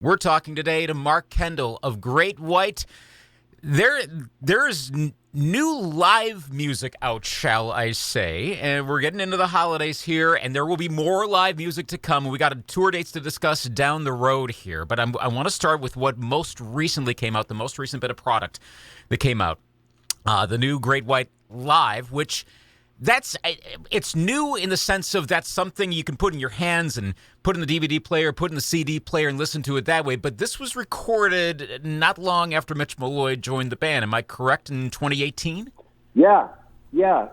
We're talking today to Mark Kendall of Great White. There's new live music out, shall I say, and we're getting into the holidays here, and there will be more live music to come. We got tour dates to discuss down the road here, but I want to start with what most recently came out, the most recent bit of product that came out, the new Great White Live, which it's new in the sense of that's something you can put in your hands and put in the DVD player, put in the CD player, and listen to it that way. But this was recorded not long after Mitch Malloy joined the band. Am I correct, in 2018? Yeah, yeah.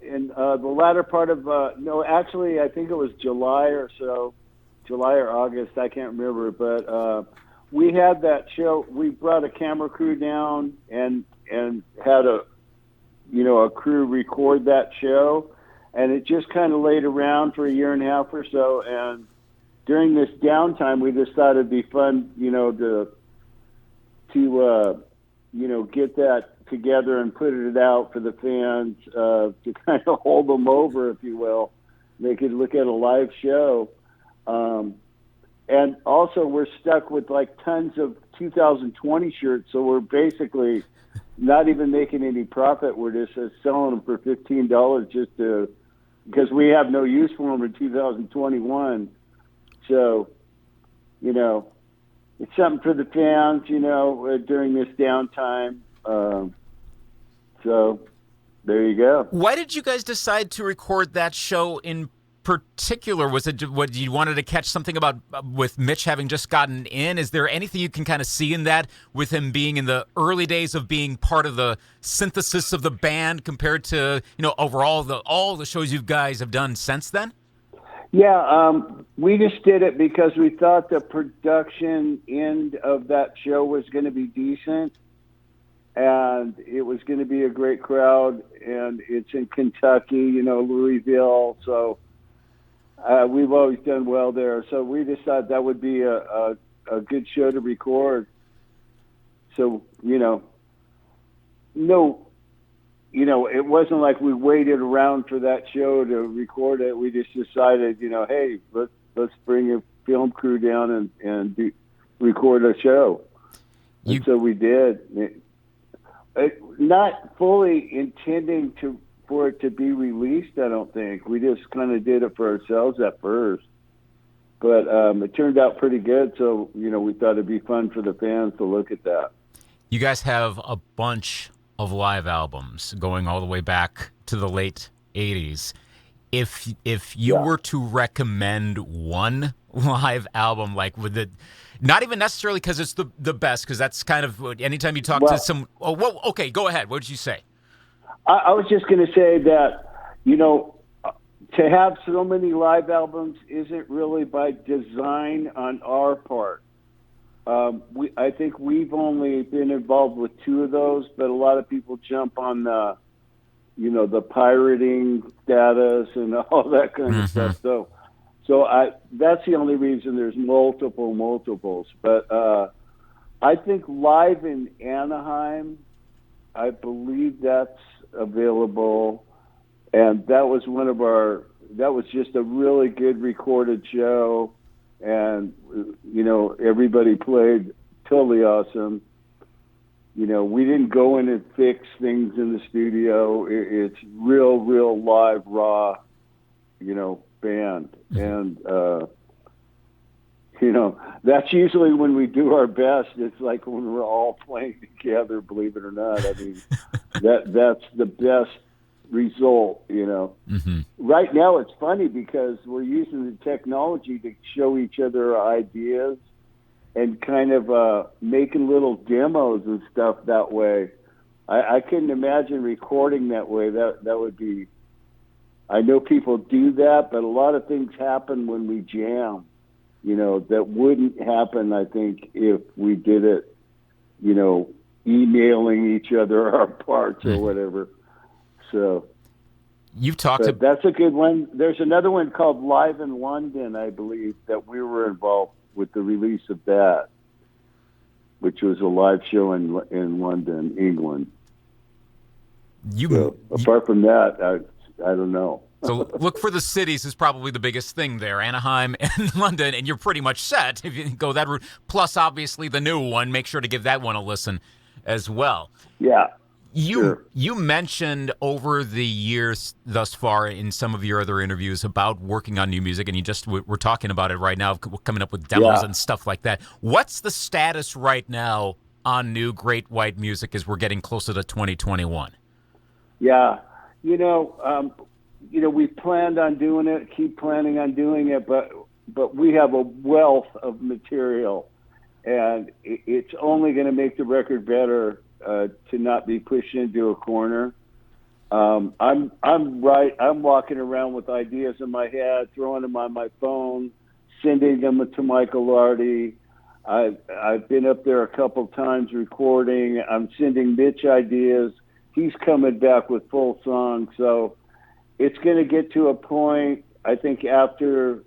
In the latter part of no, actually, I think it was July or so, July or August. I can't remember, but we had that show. We brought a camera crew down and had a crew record that show, and it just kind of laid around for a year and a half or so. And during this downtime, we just thought it'd be fun, to get that together and put it out for the fans, to kind of hold them over, if you will. They could look at a live show. And also we're stuck with like tons of 2020 shirts. So we're basically not even making any profit. We're just selling them for $15 because we have no use for them in 2021. So, it's something for the fans, during this downtime. So there you go. Why did you guys decide to record that show in particular? Was it what you wanted to catch something about with Mitch having just gotten in? Is there anything you can kind of see in that with him being in the early days of being part of the synthesis of the band compared to, overall all the shows you guys have done since then? Yeah, we just did it because we thought the production end of that show was going to be decent, and it was going to be a great crowd, and it's in Kentucky, Louisville, so we've always done well there. So we just thought that would be a good show to record. So, it wasn't like we waited around for that show to record it. We just decided, hey, let's bring a film crew down and record a show. And so we did. Not fully intending for it to be released, I don't think. We just kind of did it for ourselves at first. But it turned out pretty good, so, we thought it'd be fun for the fans to look at that. You guys have a bunch of live albums going all the way back to the late 80s. If you were to recommend one live album, like with the, not even necessarily because it's the best, because that's kind of anytime you talk to some. Oh, well, okay, go ahead. What did you say? I was just going to say that, to have so many live albums isn't really by design on our part. I think we've only been involved with 2 of those, but a lot of people jump on the pirating status and all that kind of stuff. So that's the only reason there's multiples. But I think live in Anaheim, I believe that's available, and that was that was just a really good recorded show. And, everybody played totally awesome. We didn't go in and fix things in the studio. It's real live, raw, band. And, that's usually when we do our best. It's like when we're all playing together, believe it or not. I mean, that's the best result, Right now it's funny because we're using the technology to show each other our ideas and kind of making little demos and stuff that way. I couldn't imagine recording that way. That would be, I know people do that, but a lot of things happen when we jam, that wouldn't happen, I think, if we did it, emailing each other our parts or whatever. So you've talked about, that's a good one. There's another one called Live in London, I believe, that we were involved with the release of that, which was a live show in London, England. Apart from that, I don't know. So look for the cities is probably the biggest thing there, Anaheim and London, and you're pretty much set if you go that route. Plus, obviously, the new one. Make sure to give that one a listen as well. Yeah, You sure. you mentioned over the years thus far in some of your other interviews about working on new music, and we're talking about it right now, coming up with demos Yeah, and stuff like that. What's the status right now on new Great White music as we're getting closer to 2021? yeah. You know, we planned on doing it, keep planning on doing it, but we have a wealth of material, and it's only going to make the record better to not be pushed into a corner. I'm walking around with ideas in my head, throwing them on my phone, sending them to Michael Lardy. I've been up there a couple times recording. I'm sending Mitch ideas. He's coming back with full songs. So it's going to get to a point, I think, after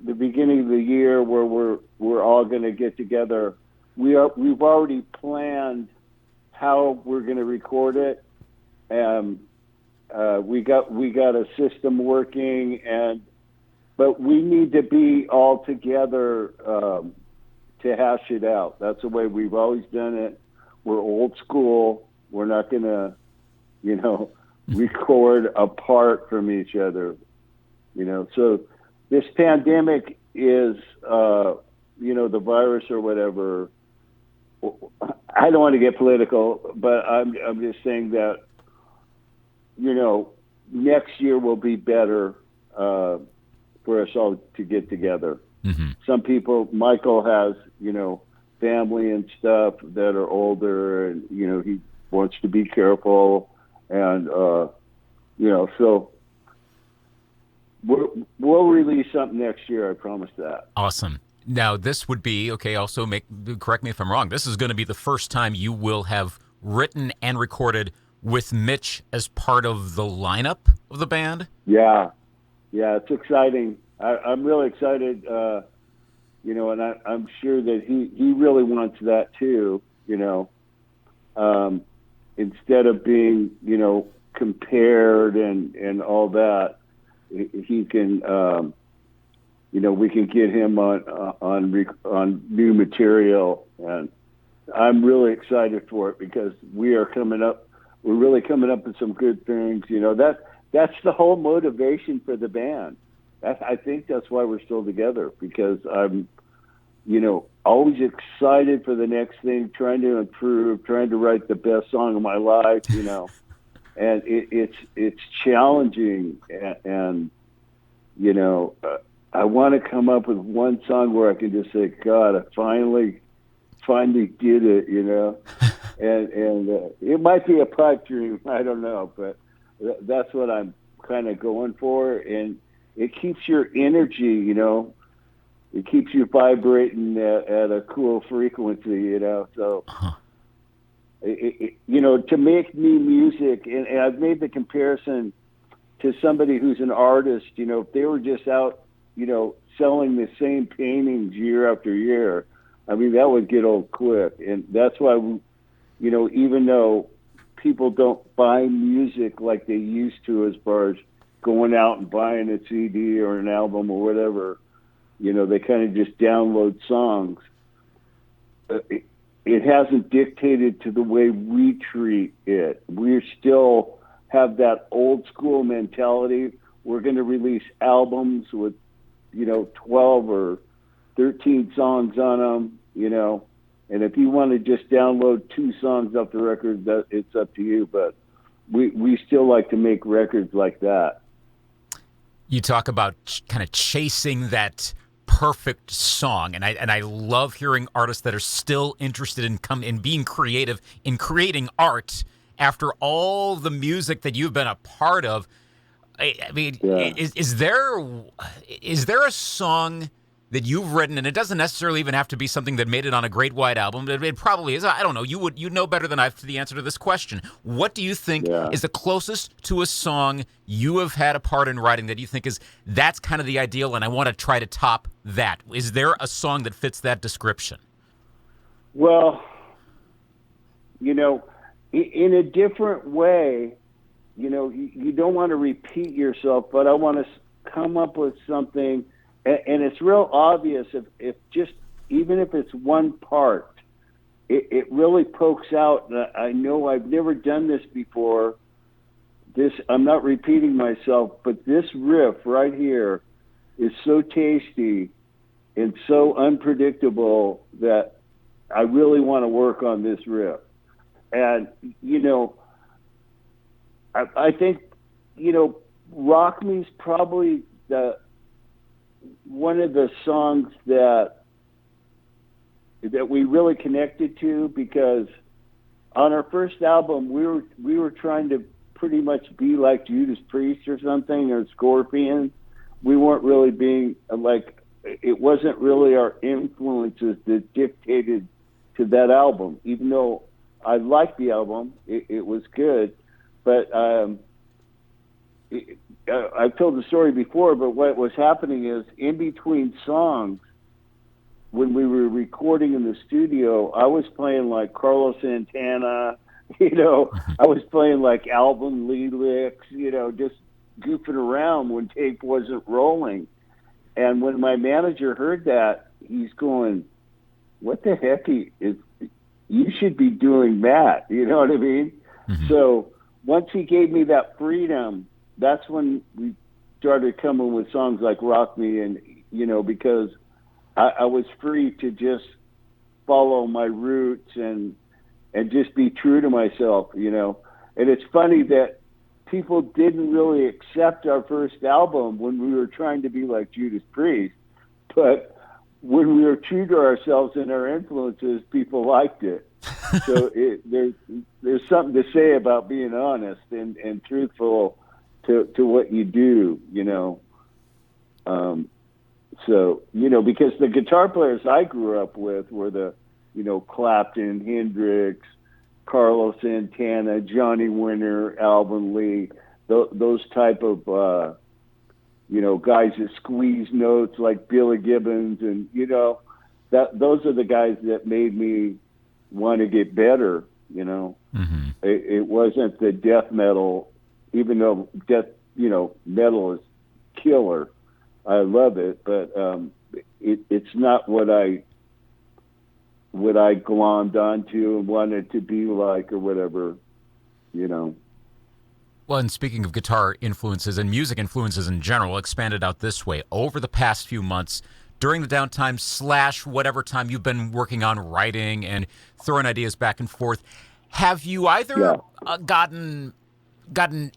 the beginning of the year where we're all going to get together. We've already planned how we're going to record it. We got a system working, but we need to be all together to hash it out. That's the way we've always done it. We're old school. We're not going to, record apart from each other. So this pandemic is, the virus or whatever. I don't want to get political, but I'm just saying that, next year will be better for us all to get together. Mm-hmm. Some people, Michael has, family and stuff that are older, and he wants to be careful, and so we'll release something next year. I promise that. Awesome. Now, this would be, okay, also correct me if I'm wrong, this is going to be the first time you will have written and recorded with Mitch as part of the lineup of the band? Yeah, it's exciting. I'm really excited, and I'm sure that he really wants that too, instead of being, compared and all that, he can, we can get him on new material, and I'm really excited for it because we're really coming up with some good things. That's the whole motivation for the band. I think that's why we're still together, because I'm, always excited for the next thing, trying to improve, trying to write the best song of my life, and it's challenging, and I want to come up with one song where I can just say, God, I finally did it, and it might be a pipe dream, I don't know, but that's what I'm kind of going for, and it keeps your energy, it keeps you vibrating at a cool frequency, so. To make new music, and I've made the comparison to somebody who's an artist, if they were just out, selling the same paintings year after year, I mean, that would get old quick. And that's why, even though people don't buy music like they used to, as far as going out and buying a CD or an album or whatever, they kind of just download songs. It hasn't dictated to the way we treat it. We still have that old school mentality. We're going to release albums with, 12 or 13 songs on them, and if you want to just download 2 songs off the record, that it's up to you. But we still like to make records like that. You talk about kind of chasing that perfect song, and I love hearing artists that are still interested in being creative, in creating art after all the music that you've been a part of. I mean, Yeah. is there a song that you've written, and it doesn't necessarily even have to be something that made it on a Great White album. It probably is. I don't know. You know better than I for the answer to this question. What do you think is the closest to a song you have had a part in writing that you think that's kind of the ideal, and I want to try to top that? Is there a song that fits that description? Well, in a different way, you don't want to repeat yourself, but I want to come up with something, and it's real obvious if just even if it's one part, it really pokes out. I know I've never done this before. I'm not repeating myself, but this riff right here is so tasty and so unpredictable that I really want to work on this riff. And, I think, Rock Me's probably one of the songs that we really connected to, because on our first album, we were trying to pretty much be like Judas Priest or something, or Scorpions. We weren't really being like, it wasn't really our influences that dictated to that album, even though I liked the album. It was good, but I've told the story before, but what was happening is in between songs, when we were recording in the studio, I was playing like Carlos Santana, I was playing like album lyrics, just goofing around when tape wasn't rolling. And when my manager heard that, he's going, what the heck you should be doing that. You know what I mean? Mm-hmm. So once he gave me that freedom, that's when we started coming with songs like Rock Me, and, because I was free to just follow my roots and just be true to myself, And it's funny that people didn't really accept our first album when we were trying to be like Judas Priest, but when we were true to ourselves and our influences, people liked it. So there's something to say about being honest and truthful to what you do, So, because the guitar players I grew up with were the, Clapton, Hendrix, Carlos Santana, Johnny Winter, Alvin Lee, those type of, guys that squeeze notes like Billy Gibbons, and, those are the guys that made me want to get better, Mm-hmm. It wasn't the death metal, even though metal is killer. I love it, but it's not what I glommed onto and wanted to be like or whatever, Well, and speaking of guitar influences and music influences in general, expanded out this way, over the past few months, during the downtime / whatever time you've been working on writing and throwing ideas back and forth, have you either gotten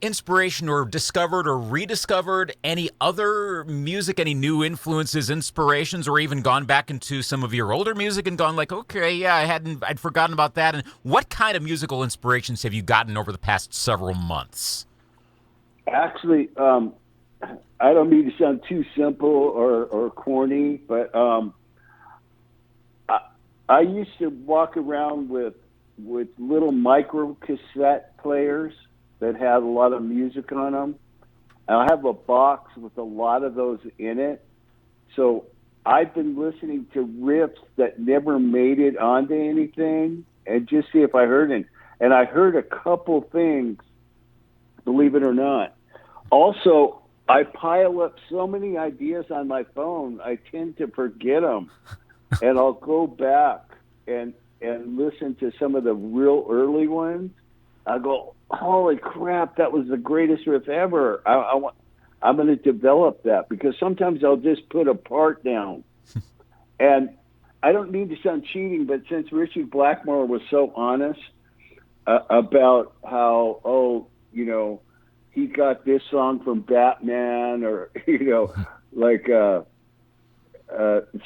inspiration or discovered or rediscovered any other music, any new influences, inspirations, or even gone back into some of your older music and gone like, okay, yeah, I'd forgotten about that? And what kind of musical inspirations have you gotten over the past several months? Actually, I don't mean to sound too simple or corny, but I used to walk around with little micro cassette players that had a lot of music on them. I have a box with a lot of those in it. So I've been listening to riffs that never made it onto anything and just see if I heard it. And I heard a couple things, believe it or not. Also, I pile up so many ideas on my phone, I tend to forget them. And I'll go back and listen to some of the real early ones. I go, holy crap, that was the greatest riff ever. I'm going to develop that, because sometimes I'll just put a part down. And I don't mean to sound cheating, but since Richie Blackmore was so honest about how, he got this song from Batman, or, like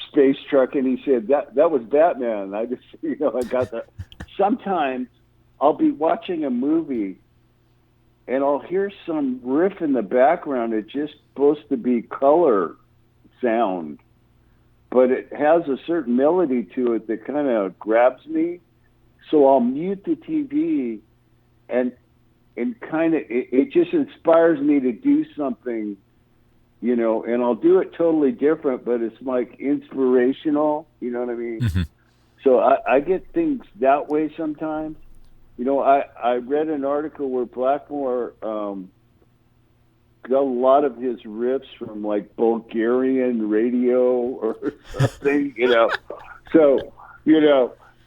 Space Truck, and he said, that was Batman. I just, I got that. Sometimes I'll be watching a movie and I'll hear some riff in the background. It's just supposed to be color sound, but it has a certain melody to it that kind of grabs me. So I'll mute the TV and kind of, it just inspires me to do something, and I'll do it totally different, but it's like inspirational, you know what I mean? Mm-hmm. So I get things that way sometimes. I read an article where Blackmore got a lot of his riffs from like Bulgarian radio or something, So,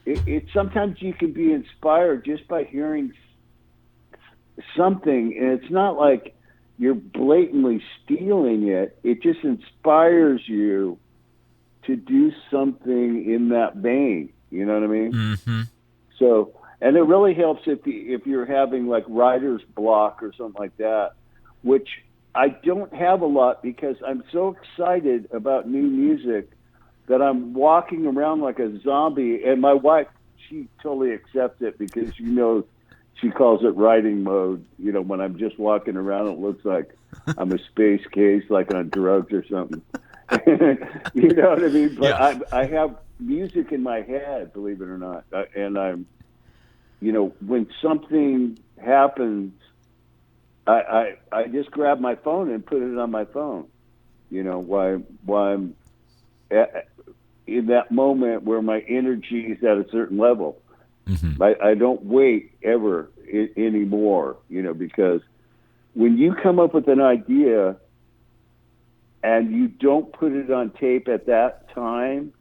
it sometimes you can be inspired just by hearing something, and it's not like you're blatantly stealing it. It just inspires you to do something in that vein. You know what I mean? Mm-hmm. So, and it really helps if you're having like writer's block or something like that, which I don't have a lot because I'm so excited about new music that I'm walking around like a zombie. And my wife, she totally accepts it because she calls it writing mode. When I'm just walking around, it looks like I'm a space case, like on drugs or something. You know what I mean? But yeah. I have music in my head, believe it or not. And I'm, when something happens, I just grab my phone and put it on my phone, while I'm in that moment where my energy is at a certain level. Mm-hmm. I don't wait ever anymore, because when you come up with an idea and you don't put it on tape at that time,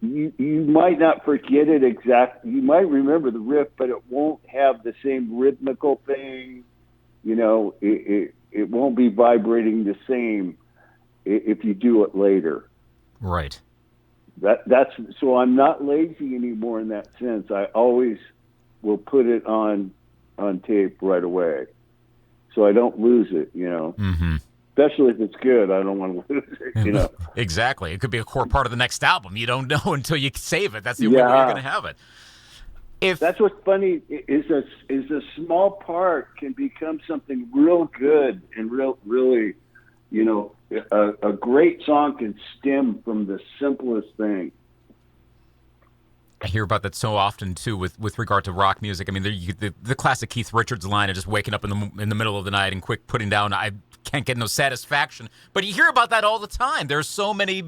you might not forget it exactly. You might remember the riff, but it won't have the same rhythmical thing. It won't be vibrating the same if you do it later. Right. That's so I'm not lazy anymore in that sense. I always will put it on tape right away, so I don't lose it. Mm-hmm. Especially if it's good, I don't want to lose it. Exactly. It could be a core part of the next album. You don't know until you save it. That's the only way you're going to have it. That's what's funny is a small part can become something real good and really, a great song can stem from the simplest thing. I hear about that so often too, with regard to rock music. I mean, the classic Keith Richards line of just waking up in the middle of the night and quick putting down, I can't get no satisfaction. But you hear about that all the time. There's so many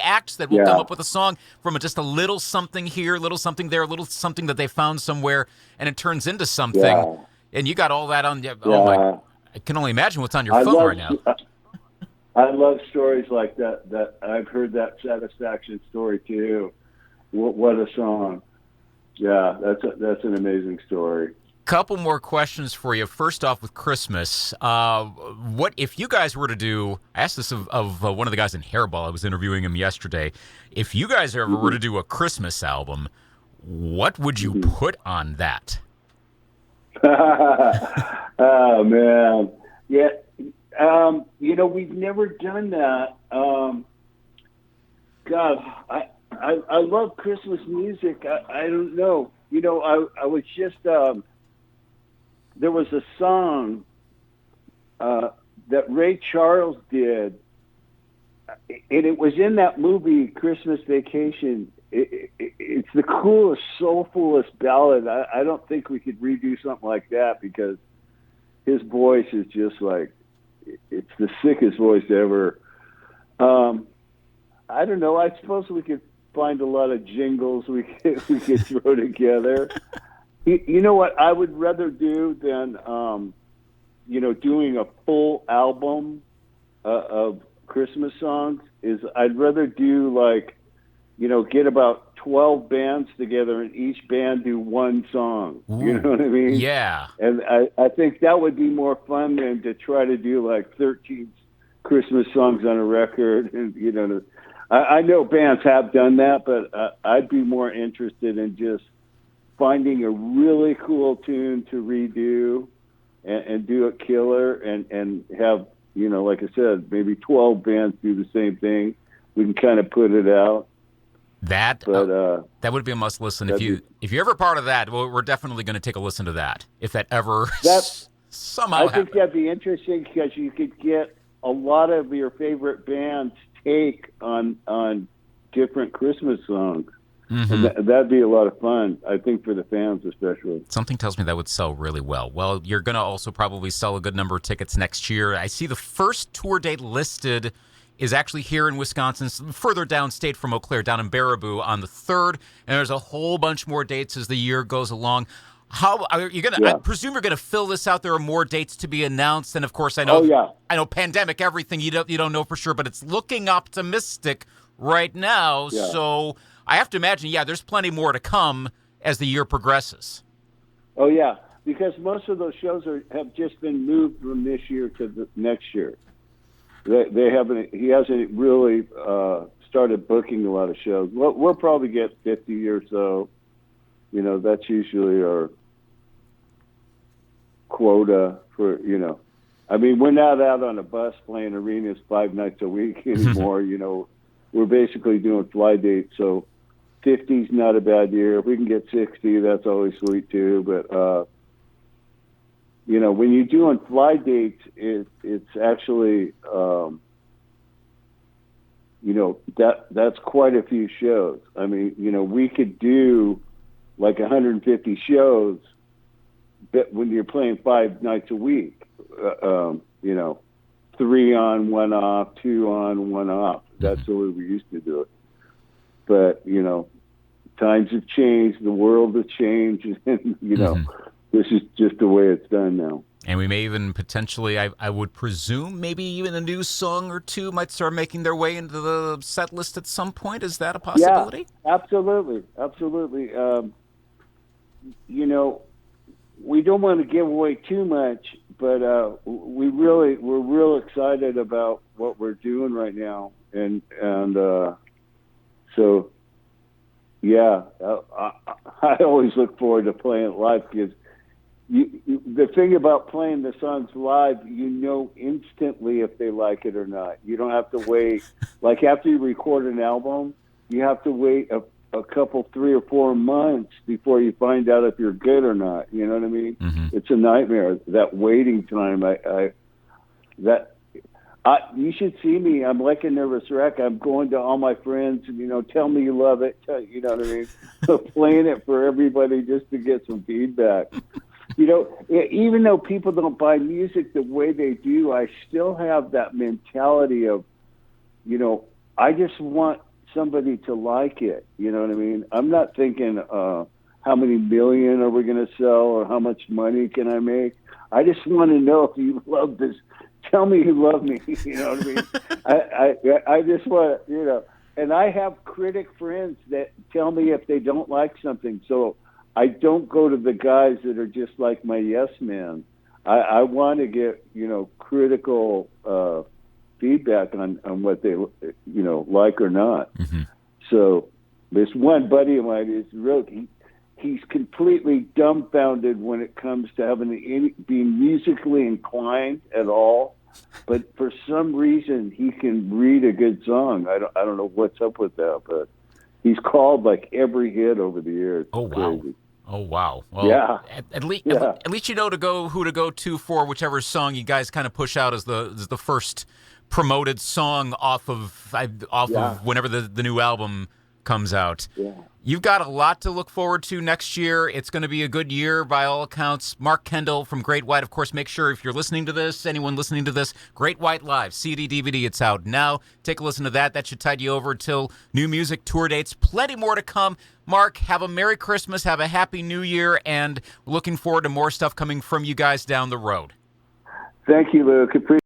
acts that will come up with a song from just a little something here, little something there, a little something that they found somewhere, and it turns into something. Yeah. And you got all that on. Oh my! I can only imagine what's on your phone right now. I love stories like that. That I've heard that satisfaction story too. What a song! Yeah, that's an amazing story. Couple more questions for you. First off, with Christmas, what if you guys were to do? I asked this of one of the guys in Hairball. I was interviewing him yesterday. If you guys ever were to do a Christmas album, what would you put on that? Oh man, yeah. We've never done that. God, I love Christmas music. I don't know. I was just there was a song that Ray Charles did, and it was in that movie Christmas Vacation. It's the coolest, soulfulest ballad. I don't think we could redo something like that because his voice is just like, it's the sickest voice ever. I don't know. I suppose we could find a lot of jingles we could throw together. You know what I would rather do than, doing a full album of Christmas songs is I'd rather do get about 12 bands together and each band do one song. Ooh, you know what I mean? Yeah. And I think that would be more fun than to try to do 13 Christmas songs on a record. And, I know bands have done that, but I'd be more interested in just finding a really cool tune to redo and do it killer and have, like I said, maybe 12 bands do the same thing. We can kind of put it out. That would be a must listen. If you're ever part of that, well, we're definitely going to take a listen to that. If that ever somehow I think that'd be interesting because you could get a lot of your favorite bands take on different Christmas songs. Mm-hmm. And that'd be a lot of fun, I think, for the fans especially. Something tells me that would sell really well. Well, you're going to also probably sell a good number of tickets next year. I see the first tour date listed is actually here in Wisconsin, further downstate from Eau Claire, down in Baraboo on the 3rd. And there's a whole bunch more dates as the year goes along. How are you going to, I presume you're going to fill this out. There are more dates to be announced. And of course, I know, pandemic, everything, you don't know for sure, but it's looking optimistic right now. Yeah. So I have to imagine, there's plenty more to come as the year progresses. Oh, yeah, because most of those shows have just been moved from this year to the next year. They haven't. He hasn't really started booking a lot of shows. We'll probably get 50 or so. That's usually our quota for. I mean, we're not out on a bus playing arenas 5 nights a week anymore. We're basically doing fly dates. So 50's not a bad year. If we can get 60, that's always sweet too. But when you're doing fly dates, it's actually that's quite a few shows. I mean, we could do like 150 shows, but when you're playing 5 nights a week, 3 on, 1 off, 2 on, 1 off. That's the way we used to do it. But, times have changed, the world has changed, and, this is just the way it's done now. And we may even potentially, I would presume, maybe even a new song or two might start making their way into the set list at some point. Is that a possibility? Yeah, absolutely. We don't want to give away too much, but we're real excited about what we're doing right now, and so yeah, I always look forward to playing it live because the thing about playing the songs live, instantly if they like it or not. You don't have to wait. Like after you record an album, you have to wait a couple, 3 or 4 months before you find out if you're good or not. You know what I mean? Mm-hmm. It's a nightmare, that waiting time. You should see me. I'm like a nervous wreck. I'm going to all my friends and, tell me you love it. You know what I mean? So playing it for everybody just to get some feedback. Even though people don't buy music the way they do, I still have that mentality of, I just want somebody to like it. You know what I mean? I'm not thinking how many million are we going to sell or how much money can I make. I just want to know if you love this. Tell me you love me. You know what I mean? I just want, and I have critic friends that tell me if they don't like something. So I don't go to the guys that are just like my yes man. I want to get, critical feedback on what they, like or not. Mm-hmm. So this one buddy of mine is really, he's completely dumbfounded when it comes to being musically inclined at all. But for some reason, he can read a good song. I don't know what's up with that, but he's called like every hit over the years. Oh, wow. Crazy. Oh, wow. Well, yeah. At least you know who to go to for whichever song you guys kind of push out as the first promoted song off of whenever the new album comes out. Yeah. You've got a lot to look forward to next year. It's going to be a good year by all accounts. Mark Kendall from Great White, of course, make sure if you're listening to this, anyone listening to this, Great White Live, CD, DVD, it's out now. Take a listen to that. That should tide you over till new music, tour dates, plenty more to come. Mark, have a Merry Christmas, have a Happy New Year, and looking forward to more stuff coming from you guys down the road. Thank you, Luke.